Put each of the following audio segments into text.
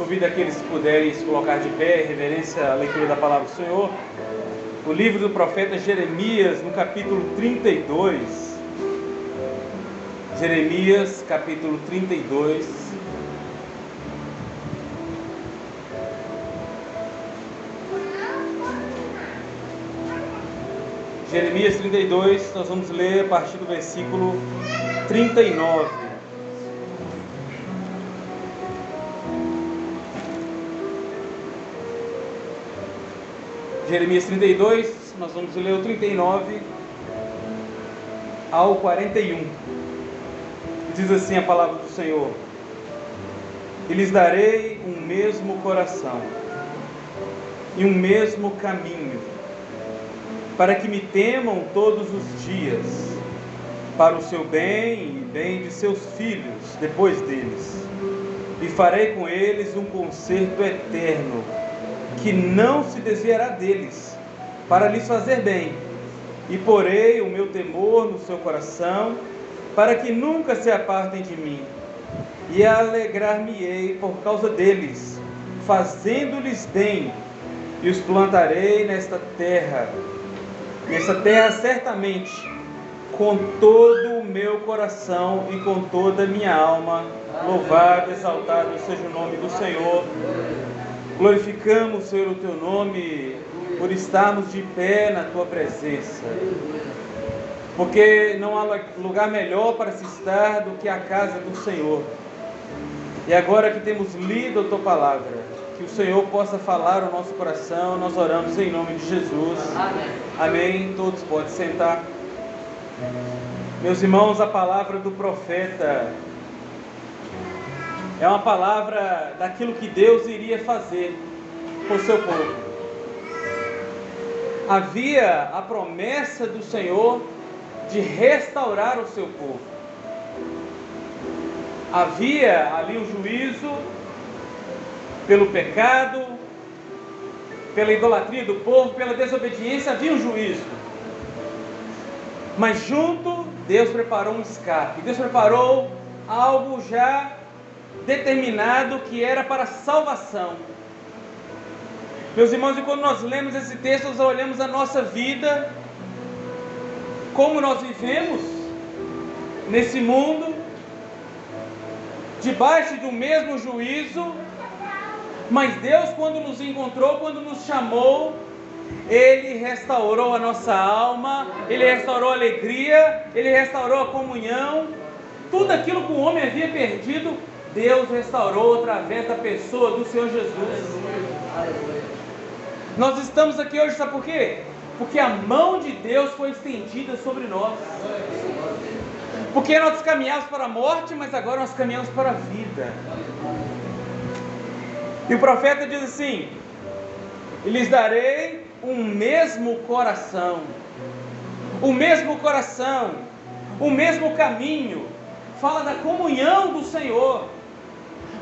Convido aqueles que puderem se colocar de pé em reverência à leitura da palavra do Senhor. O livro do profeta Jeremias, no capítulo 32. Jeremias, capítulo 32. Jeremias 32, nós vamos ler a partir do versículo 39. Jeremias 32, nós vamos ler o 39 ao 41. Diz assim a palavra do Senhor: E lhes darei um mesmo coração e um mesmo caminho, para que me temam todos os dias, para o seu bem e bem de seus filhos depois deles. E farei com eles um concerto eterno, que não se desviará deles, para lhes fazer bem. E porei o meu temor no seu coração, para que nunca se apartem de mim. E alegrar-me-ei por causa deles, fazendo-lhes bem. E os plantarei nesta terra certamente, com todo o meu coração e com toda a minha alma. Louvado, exaltado seja o nome do Senhor. Glorificamos, Senhor, o Teu nome, por estarmos de pé na Tua presença. Porque não há lugar melhor para se estar do que a casa do Senhor. E agora que temos lido a Tua palavra, que o Senhor possa falar ao nosso coração, nós oramos em nome de Jesus. Amém. Amém. Todos podem sentar. Meus irmãos, a palavra do profeta é uma palavra daquilo que Deus iria fazer com o seu povo. Havia a promessa do Senhor de restaurar o seu povo. Havia ali um juízo pelo pecado, pela idolatria do povo, pela desobediência, havia um juízo. Mas junto, Deus preparou um escape. Deus preparou algo já determinado, que era para salvação. Meus irmãos, e quando nós lemos esse texto, nós olhamos a nossa vida, como nós vivemos nesse mundo, debaixo do mesmo juízo. Mas Deus, quando nos encontrou, quando nos chamou, Ele restaurou a nossa alma, Ele restaurou a alegria, Ele restaurou a comunhão. Tudo aquilo que o homem havia perdido, Deus restaurou através da pessoa do Senhor Jesus. Nós estamos aqui hoje, sabe por quê? Porque a mão de Deus foi estendida sobre nós. Porque nós caminhávamos para a morte, mas agora nós caminhamos para a vida. E o profeta diz assim: E lhes darei um mesmo coração, o mesmo coração, o mesmo caminho. Fala da comunhão do Senhor.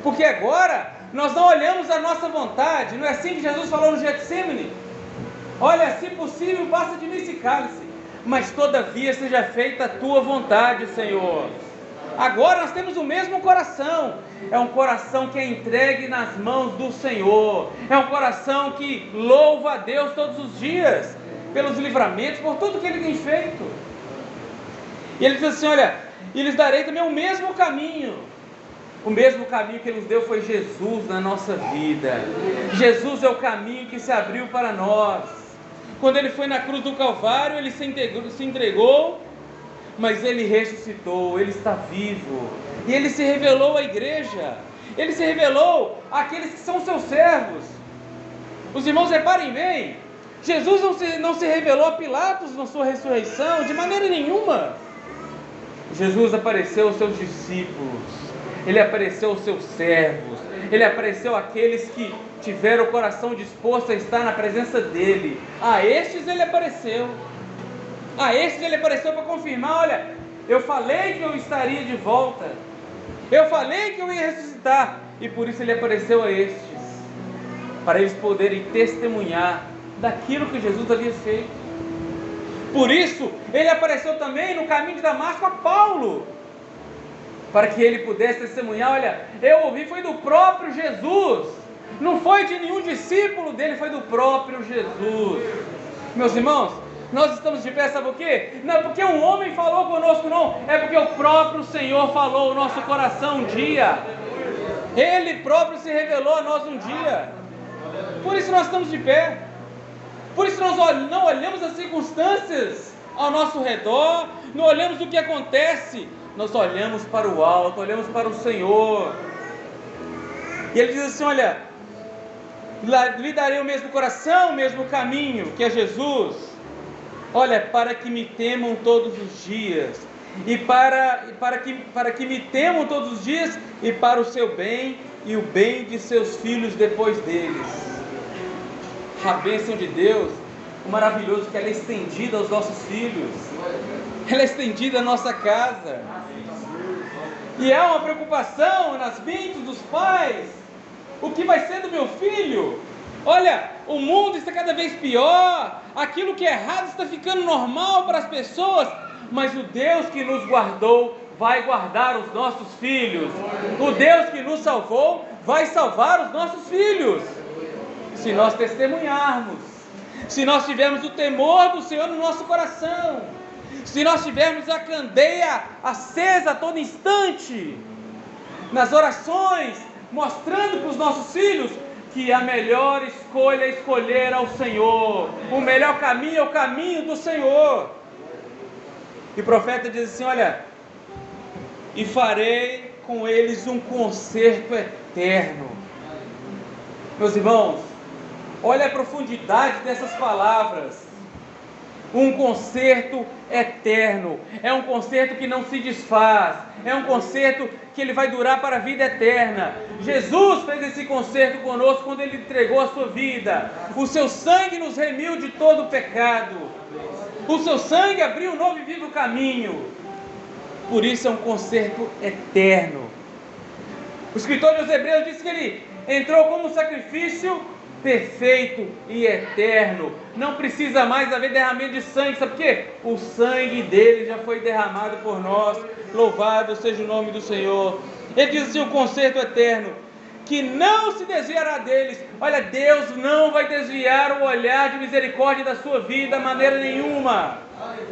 Porque agora nós não olhamos a nossa vontade. Não é assim que Jesus falou no Getsemane? Olha, se possível, passa de mim esse cálice, mas todavia seja feita a tua vontade, Senhor. Agora nós temos o mesmo coração. É um coração que é entregue nas mãos do Senhor. É um coração que louva a Deus todos os dias, pelos livramentos, por tudo que Ele tem feito. E Ele diz assim: olha, e lhes darei também o mesmo caminho. O mesmo caminho que Ele nos deu foi Jesus na nossa vida. Jesus é o caminho que se abriu para nós. Quando Ele foi na cruz do Calvário, Ele se entregou, mas Ele ressuscitou, Ele está vivo. E Ele se revelou à igreja. Ele se revelou àqueles que são seus servos. Os irmãos, reparem bem, Jesus não se revelou a Pilatos na sua ressurreição, de maneira nenhuma. Jesus apareceu aos seus discípulos, Ele apareceu aos seus servos, Ele apareceu àqueles que tiveram o coração disposto a estar na presença dEle. A estes Ele apareceu. A estes Ele apareceu para confirmar: olha, eu falei que eu estaria de volta, eu falei que eu ia ressuscitar. E por isso Ele apareceu a estes, para eles poderem testemunhar daquilo que Jesus havia feito. Por isso Ele apareceu também no caminho de Damasco a Paulo. para que ele pudesse testemunhar. Olha, eu ouvi, foi do próprio Jesus, não foi de nenhum discípulo dele, foi do próprio Jesus. Meus irmãos, nós estamos de pé, sabe por quê? Não é porque um homem falou conosco, não, é porque o próprio Senhor falou o nosso coração um dia, Ele próprio se revelou a nós um dia. Por isso nós estamos de pé, por isso nós não olhamos as circunstâncias ao nosso redor, não olhamos o que acontece, nós olhamos para o alto, olhamos para o Senhor. E Ele diz assim, olha, lhe darei o mesmo coração, o mesmo caminho, que é Jesus. Olha, para que me temam todos os dias, e para que me temam todos os dias, e para o seu bem, e o bem de seus filhos depois deles. A bênção de Deus, o maravilhoso que ela é estendida aos nossos filhos, ela é estendida à nossa casa, e há uma preocupação nas mentes dos pais, o que vai ser do meu filho? Olha, o mundo está cada vez pior, aquilo que é errado está ficando normal para as pessoas, mas o Deus que nos guardou vai guardar os nossos filhos, o Deus que nos salvou vai salvar os nossos filhos, se nós testemunharmos, se nós tivermos o temor do Senhor no nosso coração, se nós tivermos a candeia acesa a todo instante, nas orações, mostrando para os nossos filhos que a melhor escolha é escolher ao Senhor, o melhor caminho é o caminho do Senhor. E o profeta diz assim, olha, e farei com eles um concerto eterno. Meus irmãos, olha a profundidade dessas palavras. Um concerto eterno, é um concerto que não se desfaz, é um concerto que ele vai durar para a vida eterna. Jesus fez esse concerto conosco quando ele entregou a sua vida, o seu sangue nos remiu de todo o pecado, o seu sangue abriu um novo e vivo caminho, por isso é um concerto eterno. O escritor dos Hebreus diz que ele entrou como sacrifício perfeito e eterno, não precisa mais haver derramamento de sangue, sabe por quê? O sangue dele já foi derramado por nós, louvado seja o nome do Senhor. Ele diz assim, o concerto eterno, que não se desviará deles. Olha, Deus não vai desviar o olhar de misericórdia da sua vida, de maneira nenhuma,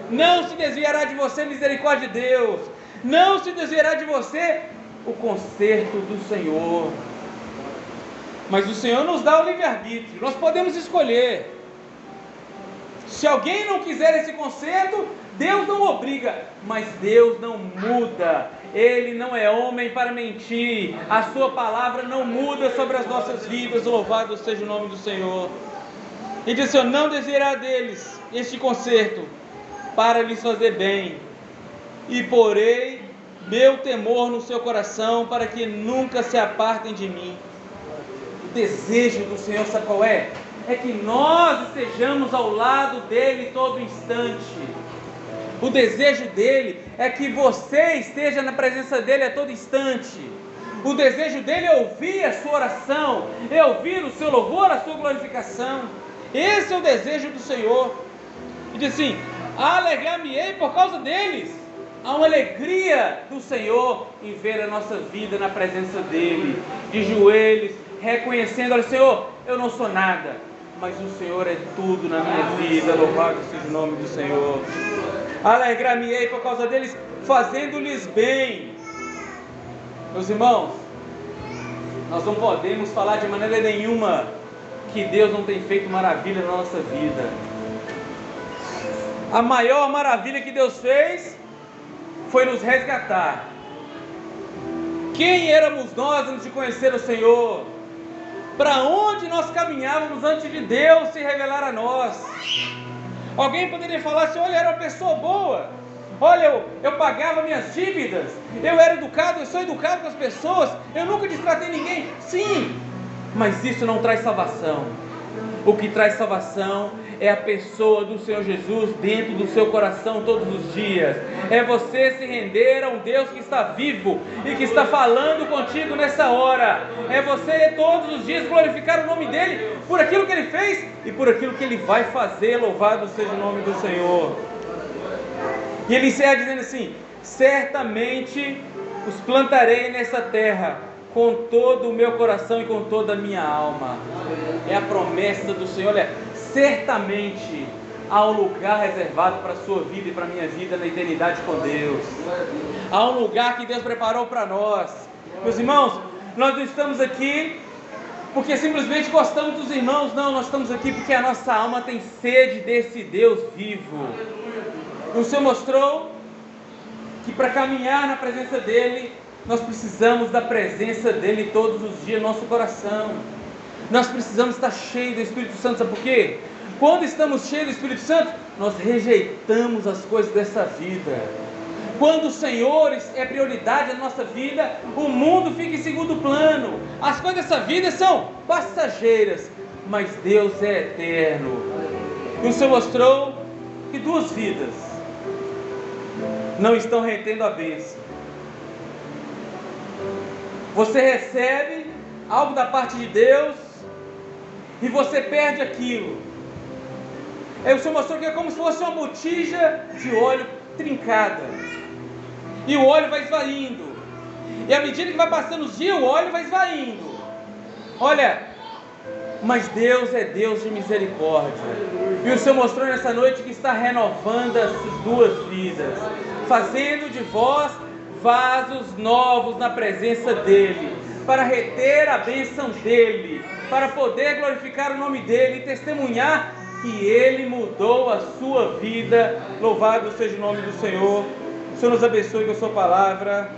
não se desviará de você, misericórdia de Deus, não se desviará de você, o concerto do Senhor. Mas o Senhor nos dá o livre-arbítrio, nós podemos escolher. Se alguém não quiser esse concerto, Deus não obriga, mas Deus não muda, Ele não é homem para mentir, a sua palavra não muda sobre as nossas vidas, louvado seja o nome do Senhor. E diz assim, não desviará deles este concerto, para lhes fazer bem, e porei meu temor no seu coração, para que nunca se apartem de mim. O desejo do Senhor, sabe qual é? É que nós estejamos ao lado dele todo instante. O desejo dele é que você esteja na presença dele a todo instante. O desejo dele é ouvir a sua oração, é ouvir o seu louvor, a sua glorificação. Esse é o desejo do Senhor. E diz assim, alegrar-me-ei por causa deles. Há uma alegria do Senhor em ver a nossa vida na presença dele, de joelhos, reconhecendo, olha, Senhor, eu não sou nada, mas o Senhor é tudo na minha vida, louvado seja o nome do Senhor. Alegrar-me-ei por causa deles, fazendo-lhes bem. Meus irmãos, nós não podemos falar de maneira nenhuma que Deus não tem feito maravilha na nossa vida. A maior maravilha que Deus fez foi nos resgatar. Quem éramos nós antes de conhecer o Senhor? Para onde nós caminhávamos antes de Deus se revelar a nós? Alguém poderia falar assim, olha, eu era uma pessoa boa, olha, eu pagava minhas dívidas, eu era educado, eu sou educado com as pessoas, eu nunca destratei ninguém. Sim, mas isso não traz salvação. O que traz salvação é a pessoa do Senhor Jesus dentro do seu coração todos os dias. É você se render a um Deus que está vivo e que está falando contigo nessa hora. É você todos os dias glorificar o nome dele por aquilo que ele fez e por aquilo que ele vai fazer. Louvado seja o nome do Senhor. E ele encerra dizendo assim, certamente os plantarei nessa terra com todo o meu coração e com toda a minha alma. É a promessa do Senhor. Olha, certamente há um lugar reservado para a sua vida e para a minha vida na eternidade com Deus. Há um lugar que Deus preparou para nós. Meus irmãos, nós não estamos aqui porque simplesmente gostamos dos irmãos. Não, nós estamos aqui porque a nossa alma tem sede desse Deus vivo. O Senhor mostrou que para caminhar na presença dEle, nós precisamos da presença dEle todos os dias no nosso coração. Nós precisamos estar cheios do Espírito Santo. Sabe por quê? Quando estamos cheios do Espírito Santo, nós rejeitamos as coisas dessa vida. Quando o Senhor é prioridade na nossa vida, o mundo fica em segundo plano. As coisas dessa vida são passageiras, mas Deus é eterno. E o Senhor mostrou que duas vidas não estão retendo a bênção. Você recebe algo da parte de Deus e você perde aquilo. Aí o Senhor mostrou que é como se fosse uma botija de óleo trincada. E o óleo vai esvaindo. E à medida que vai passando os dias, o óleo vai esvaindo. Olha, mas Deus é Deus de misericórdia. E o Senhor mostrou nessa noite que está renovando essas duas vidas, fazendo de vós vasos novos na presença dEle, para reter a bênção dEle, para poder glorificar o nome dEle e testemunhar que Ele mudou a sua vida. Louvado seja o nome do Senhor. O Senhor nos abençoe com a sua palavra.